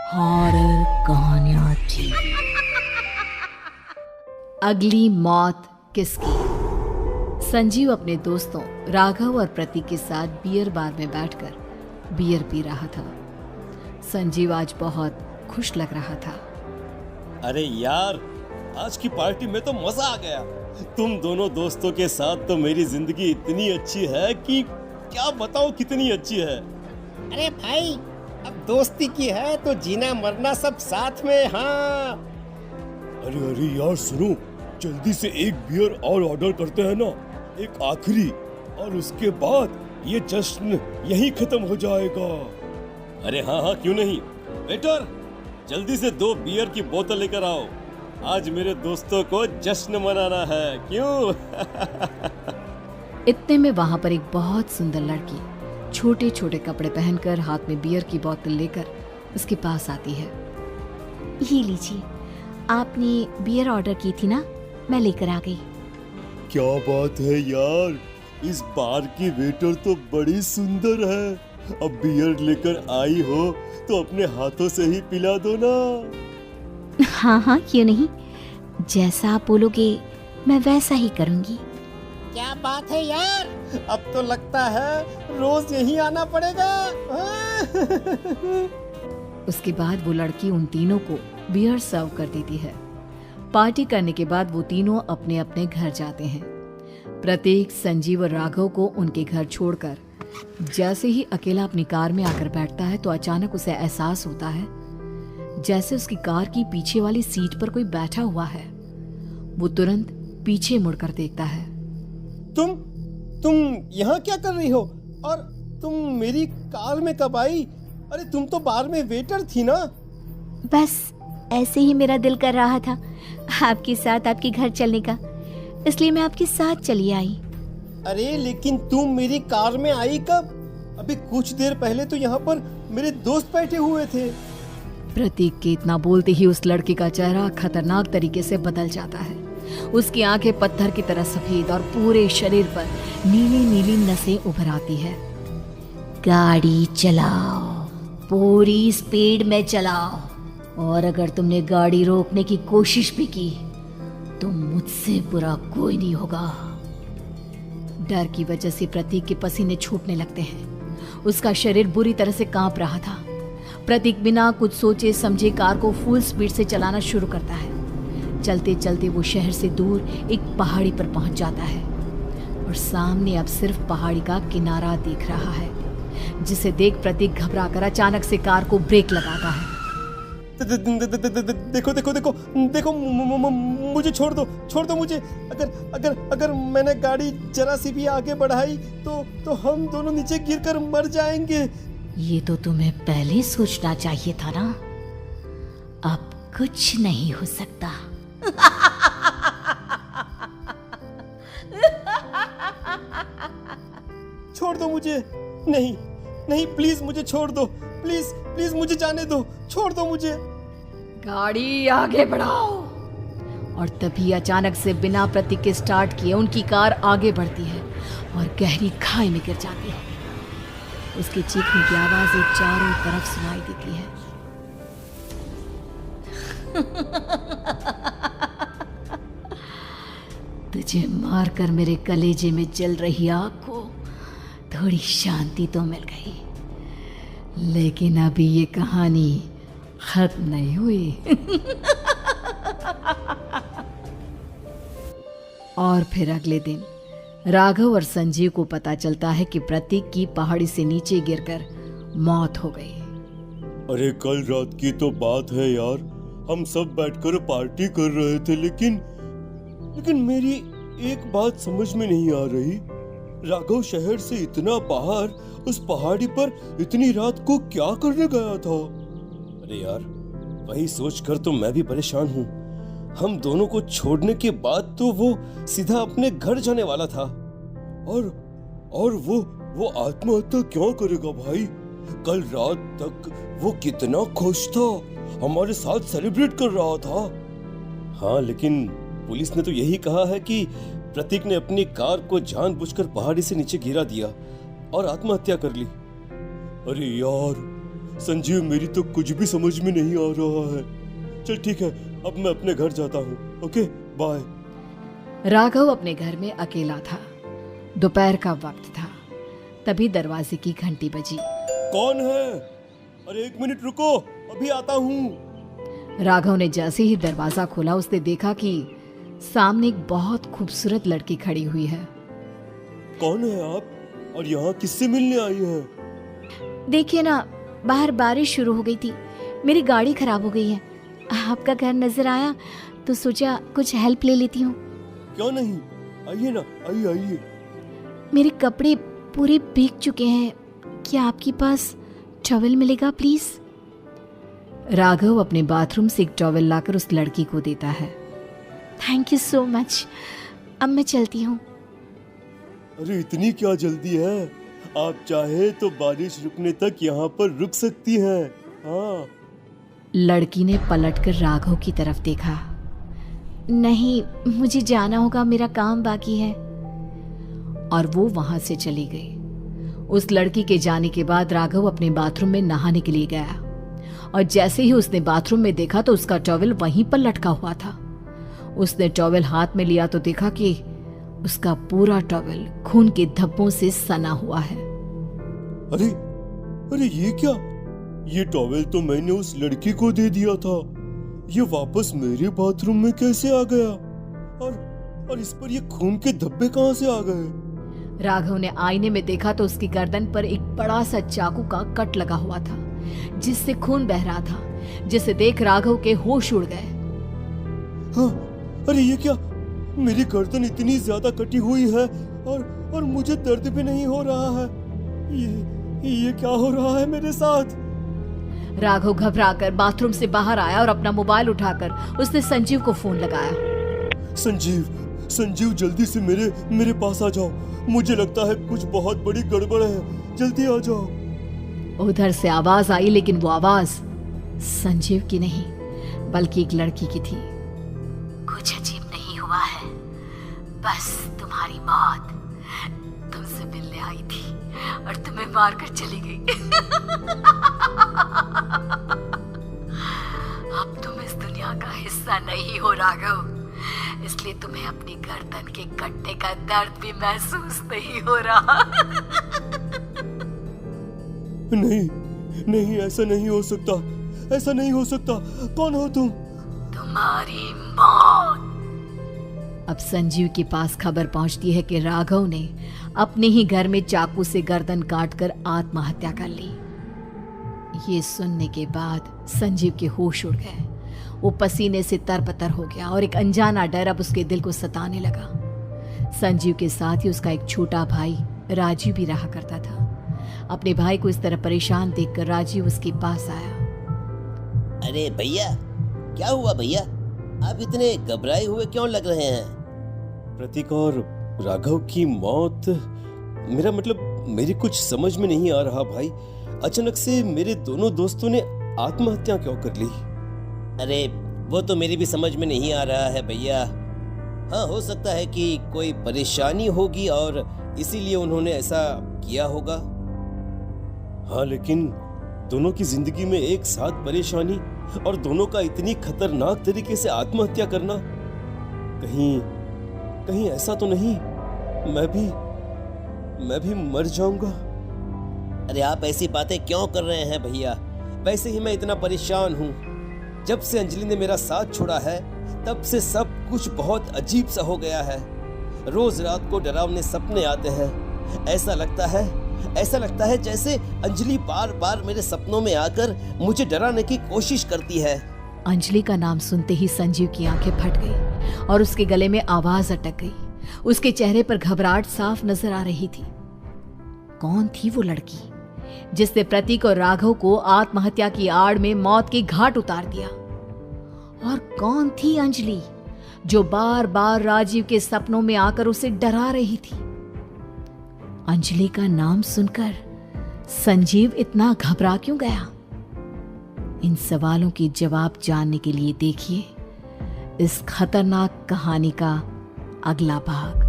Horror कहानियां थी। अगली मौत किसकी? संजीव अपने दोस्तों राघव और प्रतीक के साथ बियर बार में बैठकर बियर पी रहा था। संजीव आज बहुत खुश लग रहा था। अरे यार, आज की पार्टी में तो मजा आ गया। तुम दोनों दोस्तों के साथ तो मेरी जिंदगी इतनी अच्छी है कि क्या बताऊं कितनी अच्छी है। अरे भाई, अब दोस्ती की है तो जीना मरना सब साथ में। हाँ अरे अरे यार सुनो, जल्दी से एक बियर और ऑर्डर करते हैं ना, एक आखिरी, और उसके बाद ये जश्न यहीं खत्म हो जाएगा। अरे हाँ हाँ, क्यों नहीं। वेटर, जल्दी से 2 बियर की बोतल लेकर आओ। आज मेरे दोस्तों को जश्न मनाना है, क्यों? इतने में वहां पर एक बहुत सुंदर लड़की छोटे छोटे कपड़े पहनकर हाथ में बियर की बोतल लेकर उसके पास आती है। ये लीजिए, आपने बियर ऑर्डर की थी ना, मैं लेकर आ गई। क्या बात है यार, इस बार की वेटर तो बड़ी सुंदर है। अब बियर लेकर आई हो तो अपने हाथों से ही पिला दो ना। हाँ हाँ, क्यों नहीं, जैसा आप बोलोगे मैं वैसा ही करूँगी। क्या बात है यार, अब तो लगता है रोज यहीं आना पड़ेगा। उसके बाद वो लड़की उन तीनों को बियर सर्व कर देती है। पार्टी करने के बाद वो तीनों अपने अपने घर जाते हैं। प्रतीक संजीव और राघव को उनके घर छोड़कर जैसे ही अकेला अपनी कार में आकर बैठता है तो अचानक उसे एहसास होता है जैसे उसकी कार की पीछे वाली सीट पर कोई बैठा हुआ है। वो तुरंत पीछे मुड़कर देखता है। तुम यहाँ क्या कर रही हो? और तुम मेरी कार में कब आई? अरे तुम तो बार में वेटर थी ना। बस ऐसे ही मेरा दिल कर रहा था आपके साथ आपके घर चलने का, इसलिए मैं आपके साथ चली आई। अरे लेकिन तुम मेरी कार में आई कब? अभी कुछ देर पहले तो यहाँ पर मेरे दोस्त बैठे हुए थे। प्रतीक के इतना बोलते ही उस लड़के का चेहरा खतरनाक तरीके से बदल जाता है। उसकी आंखें पत्थर की तरह सफेद और पूरे शरीर पर नीली नीली नसें उभर आती है। गाड़ी चलाओ, पूरी स्पीड में चलाओ, और अगर तुमने गाड़ी रोकने की कोशिश भी की तो मुझसे बुरा कोई नहीं होगा। डर की वजह से प्रतीक के पसीने छूटने लगते हैं। उसका शरीर बुरी तरह से कांप रहा था। प्रतीक बिना कुछ सोचे समझे कार को फुल स्पीड से चलाना शुरू करता है। चलते चलते वो शहर से दूर एक पहाड़ी पर पहुंच जाता है और सामने अब सिर्फ पहाड़ी का किनारा दिख रहा है, जिसे देख प्रतीक घबराकर अचानक से कार को ब्रेक लगाता है। देखो देखो देखो देखो, मुझे छोड़ दो मुझे। अगर मैंने गाड़ी जरा सी भी आगे बढ़ाई तो हम दोनों नीचे गिरकर मर जाएंगे। ये तो तुम्हें पहले सोचना चाहिए था ना। अब कुछ नहीं हो सकता। छोड़ दो मुझे। नहीं नहीं, प्लीज मुझे छोड़ दो। प्लीज प्लीज मुझे जाने दो, छोड़ दो मुझे। गाड़ी आगे बढ़ाओ। और तभी अचानक से बिना प्रतीक के स्टार्ट किए उनकी कार आगे बढ़ती है और गहरी खाई में गिर जाती है। उसकी चीखने की आवाजें चारों तरफ सुनाई देती है। तुझे मारकर मेरे कलेजे में जल रही आग को थोड़ी शांति तो मिल गई, लेकिन अभी ये कहानी खत्म नहीं हुई। और फिर अगले दिन राघव और संजीव को पता चलता है कि प्रतीक की पहाड़ी से नीचे गिरकर मौत हो गई। अरे कल रात की तो बात है यार, हम सब बैठकर पार्टी कर रहे थे, लेकिन मेरी एक बात समझ में नहीं आ रही। राघव शहर से इतना बाहर उस पहाड़ी पर इतनी रात को क्या करने गया था? अरे यार, वही सोचकर तो मैं भी परेशान हूँ। हम दोनों को छोड़ने के बाद तो वो सीधा अपने घर जाने वाला था, और वो आत्महत्या क्यों करेगा भाई? कल रात तक वो कितना खुश था, हमारे साथ सेलिब्रेट कर रहा था। हाँ, लेकिन पुलिस ने तो यही कहा है कि प्रतीक ने अपनी कार को जानबूझकर पहाड़ी से नीचे गिरा दिया और आत्महत्या कर ली। अरे यार, संजीव मेरी तो कुछ भी समझ में नहीं आ रहा है। चल ठीक है, अब मैं अपने घर जाता हूँ। Okay bye. राघव अपने घर में अकेला था। दोपहर का वक्त था। तभी दरवाजे की घंटी बजी। कौन है? अरे 1 मिनट रुको, अभी आता हूँ। राघव ने जैसे ही दरवाजा खोला उसने देखा कि सामने एक बहुत खूबसूरत लड़की खड़ी हुई है। कौन है आप और यहाँ किससे मिलने आई हैं? देखिए ना, बाहर बारिश शुरू हो गई थी, मेरी गाड़ी खराब हो गई है। आपका घर नजर आया तो सोचा कुछ हेल्प ले लेती हूँ। क्यों नहीं, आइए ना, आइए आइए। मेरे कपड़े पूरे भीग चुके हैं, क्या आपके पास टॉवल मिलेगा प्लीज? राघव अपने बाथरूम से एक टॉवल लाकर उस लड़की को देता है। थैंक यू सो मच, अब मैं चलती हूँ। अरे इतनी क्या जल्दी है? आप चाहे तो बारिश रुकने तक यहाँ पर रुक सकती हैं। हाँ। लड़की ने पलटकर राघव की तरफ देखा। नहीं, मुझे जाना होगा, मेरा काम बाकी है। और वो वहां से चली गई। उस लड़की के जाने के बाद राघव अपने बाथरूम में नहाने के लिए गया और जैसे ही उसने बाथरूम में देखा तो उसका टॉवल वहीं पर लटका हुआ था। उसने टॉवल हाथ में लिया तो देखा कि उसका पूरा टॉवल खून के धब्बों से सना हुआ है। अरे अरे ये क्या? ये टॉवल तो मैंने उस लड़की को दे दिया था। ये वापस मेरे बाथरूम में कैसे आ गया? और इस पर ये खून के धब्बे कहां से आ गए? राघव ने आईने में देखा तो उसकी गर्दन पर एक बड़ा सा चाकू का कट लगा हुआ था जिससे खून बह रहा था, जिसे देख राघव के होश उड़ गए। हाँ, अरे ये क्या? मेरी गर्दन इतनी ज्यादा कटी हुई है और मुझे दर्द भी नहीं हो रहा है। ये क्या हो रहा है मेरे साथ? राघव घबराकर बाथरूम से बाहर आया और अपना मोबाइल उठाकर उसने संजीव को फोन लगाया। संजीव जल्दी से मेरे पास आ जाओ। मुझे लगता है कुछ बहुत बड़ी गड़बड़ है, जल्दी आ जाओ। उधर से आवाज आई, लेकिन वो आवाज संजीव की नहीं बल्कि एक लड़की की थी। कुछ अजीब नहीं हुआ है, बस तुम्हारी मौत तुमसे मिलने आई थी और तुम्हें मारकर चली गई। अब तुम इस दुनिया का हिस्सा नहीं हो राघव, इसलिए तुम्हें अपनी गर्दन के कटने का दर्द भी महसूस नहीं हो रहा। नहीं, ऐसा नहीं हो सकता, ऐसा नहीं हो सकता। कौन हो तुम? तुम्हारी मौत। अब संजीव के पास खबर पहुंचती है कि राघव ने अपने ही घर में चाकू से गर्दन काटकर आत्महत्या कर ली। ये सुनने के बाद संजीव के होश उड़ गए। वो पसीने से तरबतर हो गया और एक अनजाना डर अब उसके दिल को सताने लगा। संजीव के साथ ही उसका एक छोटा भाई राजीव भी रहा करता था। अपने भाई को इस तरह परेशान देखकर राजीव उसके पास आया। अरे भैया, क्या हुआ भैया? आप इतने घबराए हुए क्यों लग रहे हैं? प्रतीक और राघव की मौत, मेरा मतलब मेरी कुछ समझ में नहीं आ रहा भाई। अचानक से मेरे दोनों दोस्तों ने आत्महत्या क्यों कर ली? अरे वो तो मेरी भी समझ में नहीं आ रहा है भैया। हाँ, हो सकता है कि कोई परेशानी होगी और इसीलिए उन्होंने ऐसा किया होगा। हाँ, लेकिन दोनों की जिंदगी में एक साथ परेशानी और दोनों का इतनी खतरनाक तरीके से आत्महत्या करना, कहीं ऐसा तो नहीं मैं भी मर जाऊंगा? अरे आप ऐसी बातें क्यों कर रहे हैं भैया? वैसे ही मैं इतना परेशान हूँ। जब से अंजलि ने मेरा साथ छोड़ा है तब से सब कुछ बहुत अजीब सा हो गया है। रोज रात को डरावने सपने आते हैं। ऐसा लगता है जैसे अंजलि बार बार मेरे सपनों में आकर मुझे डराने की कोशिश करती है। अंजलि का नाम सुनते ही संजीव की आंखें फट गई और उसके गले में आवाज अटक गई। उसके चेहरे पर घबराहट साफ नजर आ रही थी। कौन थी वो लड़की जिसने प्रतीक और राघव को आत्महत्या की आड़ में मौत के घाट उतार दिया? और कौन थी अंजलि जो बार बार राजीव के सपनों में आकर उसे डरा रही थी? अंजलि का नाम सुनकर संजीव इतना घबरा क्यों गया? इन सवालों के जवाब जानने के लिए देखिए इस खतरनाक कहानी का अगला भाग।